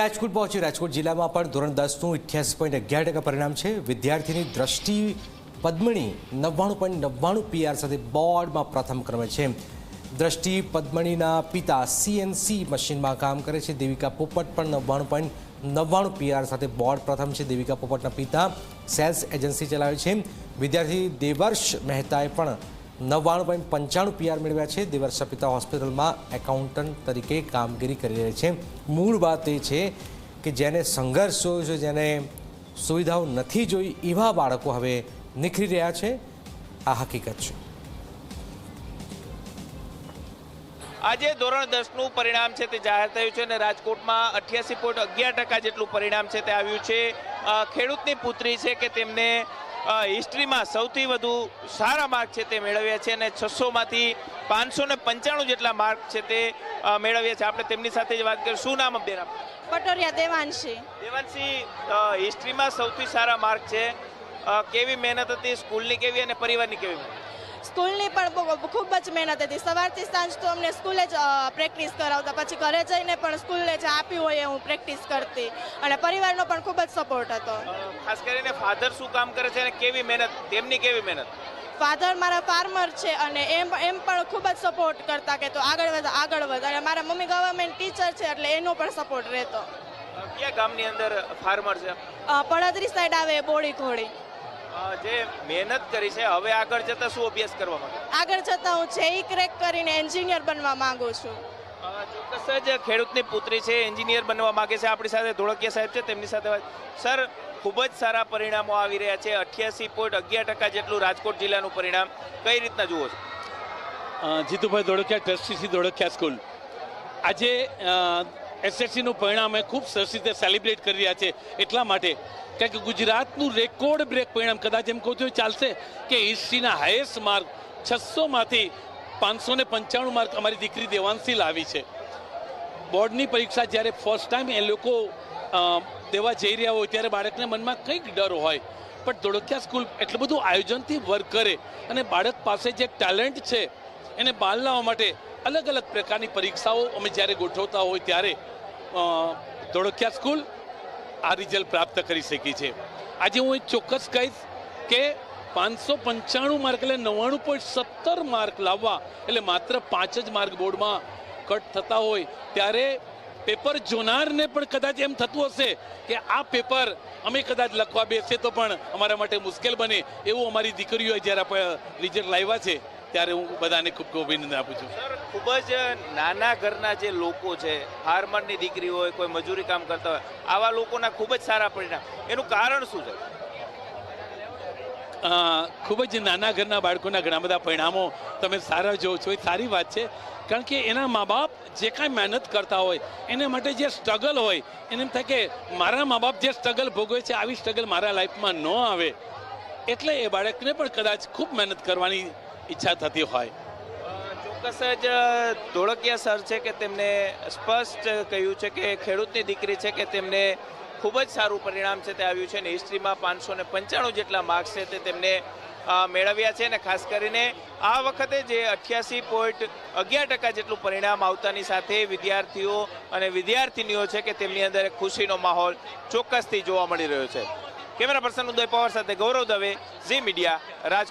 રાજકોટ પહોંચ્યું। રાજકોટ જિલ્લામાં પણ ધોરણ 10નું 88.11% પરિણામ છે। વિદ્યાર્થીની દ્રષ્ટિ પદ્મણી 99.99 PR સાથે બોર્ડમાં પ્રથમ ક્રમે છે। દ્રષ્ટિ પદ્મણીના પિતા CNC મશીનમાં કામ કરે છે। દેવિકા પોપટ પણ 99.99 PR સાથે બોર્ડ પ્રથમ છે। દેવિકા પોપટના પિતા સેલ્સ એજન્સી ચલાવે છે। વિદ્યાર્થી દેવર્ષ મહેતાએ પણ 99.95 PR મેળવ્યા છે। દેવર્ષના પિતા હોસ્પિટલમાં એકાઉન્ટન્ટ તરીકે કામગીરી કરી રહ્યા છે। મૂળ વાત એ છે કે જેને સંઘર્ષ જોયો છે, જેને સુવિધાઓ નથી જોઈ, એવા બાળકો હવે નિખરી રહ્યા છે। આ હકીકત છે। આજે ધોરણ 10નું પરિણામ છે તે જાહેર થયું છે અને રાજકોટમાં 88.11% જેટલું પરિણામ છે તે આવ્યું છે। ખેડૂતની પુત્રી છે કે તેમને હિસ્ટ્રીમાં સૌથી વધુ સારા માર્ક છે તે મેળવ્યા છે અને 600માંથી 595 જેટલા માર્ક છે તે મેળવ્યા છે। આપણે તેમની સાથે જ વાત કરીએ। શું નામ બેન આપનું? પટોરિયા દેવાંશી। દેવાંશી, હિસ્ટ્રીમાં સૌથી સારા માર્ક છે। કેવી મહેનત હતી? સ્કૂલની કેવી અને પરિવારની કેવી મહેનત? સ્કૂલની પણ ખૂબ જ મહેનત હતી। સવારથી સાંજ તો અમને સ્કૂલે જ પ્રેક્ટિસ કરાવતા, પછી ઘરે જઈને પણ સ્કૂલે જે આપ્યું હોય એ હું પ્રેક્ટિસ કરતી અને પરિવારનો પણ ખૂબ જ સપોર્ટ હતો। ખાસ કરીને ફાધર શું કામ કરે છે અને કેવી મહેનત, તેમની કેવી મહેનત? ફાધર મારા ફાર્મર છે અને એમ પણ ખૂબ જ સપોર્ટ કરતા કે તો આગળ વધ અને મારા મમ્મી ગવર્મેન્ટ ટીચર છે એટલે એનો પણ સપોર્ટ રહેતો। કયા ગામની અંદર ફાર્મર છે? પડદરી સાઈડ આવે બોડી ઘોડી। જે મહેનત કરી છે, હવે આગળ જતા શું અભ્યાસ કરવા માંગે? આગળ જતા હું JEE ક્રેક કરીને એન્જિનિયર બનવા માંગુ છું। ચોક્કસ જ ખેડૂતની પુત્રી છે, એન્જિનિયર બનવા માંગે છે। આપણી સાથે ધોળકિયા સાહેબ છે, તેમની સાથે વાત। સર, ખૂબ જ સારા પરિણામો આવી રહ્યા છે। 88.11% જેટલું રાજકોટ જિલ્લાનું પરિણામ કઈ રીતના જુઓ છો? જીતુભાઈ ધોળકિયા, ટ્રસ્ટી ધોળકિયા સ્કૂલ, આજે SSCનું પરિણામ અમે ખૂબ સરસ રીતે સેલિબ્રેટ કરી રહ્યા છે। એટલા માટે કારણ કે ગુજરાતનું રેકોર્ડ બ્રેક પરિણામ, કદાચ એમ કહું તો ચાલશે કે હિસ્ટ્રીના હાઈએસ્ટ માર્ક 600માંથી 595 માર્ક અમારી દીકરી દેવાંશી લાવી છે। બોર્ડની પરીક્ષા જ્યારે ફર્સ્ટ ટાઈમ એ લોકો દેવા જઈ રહ્યા હોય ત્યારે બાળકના મનમાં કંઈક ડર હોય, પણ ધોળકિયા સ્કૂલ એટલું બધું આયોજનથી વર્ક કરે અને બાળક પાસે જે ટેલેન્ટ છે એને બહાર લાવવા માટે અલગ અલગ પ્રકારની પરીક્ષાઓ અમે જ્યારે ગોઠવતા હોય ત્યારે ધોળકિયા સ્કૂલ આ રિઝલ્ટ પ્રાપ્ત કરી શકી છે। આજે હું ચોક્કસ કહીશ કે 595 માર્ક એટલે 99.17 માર્ક લાવવા એટલે માત્ર 5 જ માર્ક બોર્ડમાં કટ થતા હોય ત્યારે પેપર જોનારને પણ કદાચ એમ થતું હશે કે આ પેપર અમે કદાચ લખવા બેસીએ તો પણ અમારા માટે મુશ્કેલ બને, એવું અમારી દીકરીઓએ જ્યારે રિઝલ્ટ લાવ્યા છે ત્યારે હું બધાને ખૂબ ખૂબ અભિનંદન આપું છું। સર, ખૂબ જ નાના ઘરના જે લોકો છે, ફાર્મરની દીકરી હોય, કોઈ મજૂરી કામ કરતા હોય, આવા લોકોના ખૂબ જ સારા પરિણામ, એનું કારણ શું છે? ખૂબ જ નાના ઘરના બાળકોના ઘણા બધા પરિણામો તમે સારા જોવો છો, એ સારી વાત છે। કારણ કે એના મા બાપ જે કાંઈ મહેનત કરતા હોય એના માટે જે સ્ટ્રગલ હોય એને એમ થાય કે મારા મા બાપ જે સ્ટ્રગલ ભોગવે છે આવી સ્ટ્રગલ મારા લાઈફમાં ન આવે, એટલે એ બાળકને પણ કદાચ ખૂબ મહેનત કરવાની ઈચ્છા થતી હોય। ચોક્કસ જ ધોળકિયા સર છે કે તેમને સ્પષ્ટ કહ્યું છે કે ખેડૂતની દીકરી છે કે તેમને ખૂબ જ સારું પરિણામ છે તે આવ્યું છે અને હિસ્ટ્રીમાં 595 જેટલા માર્ક્સ છે તે તેમને મેળવ્યા છે અને ખાસ કરીને આ વખતે જે 88.11% જેટલું પરિણામ આવતાની સાથે વિદ્યાર્થીઓ અને વિદ્યાર્થિનીઓ છે કે તેમની અંદર એક ખુશીનો માહોલ ચોક્કસથી જોવા મળી રહ્યો છે। કેમેરા પર્સન ઉદય પવાર સાથે ગૌરવ દવે, ઝી મીડિયા, રાજકોટ।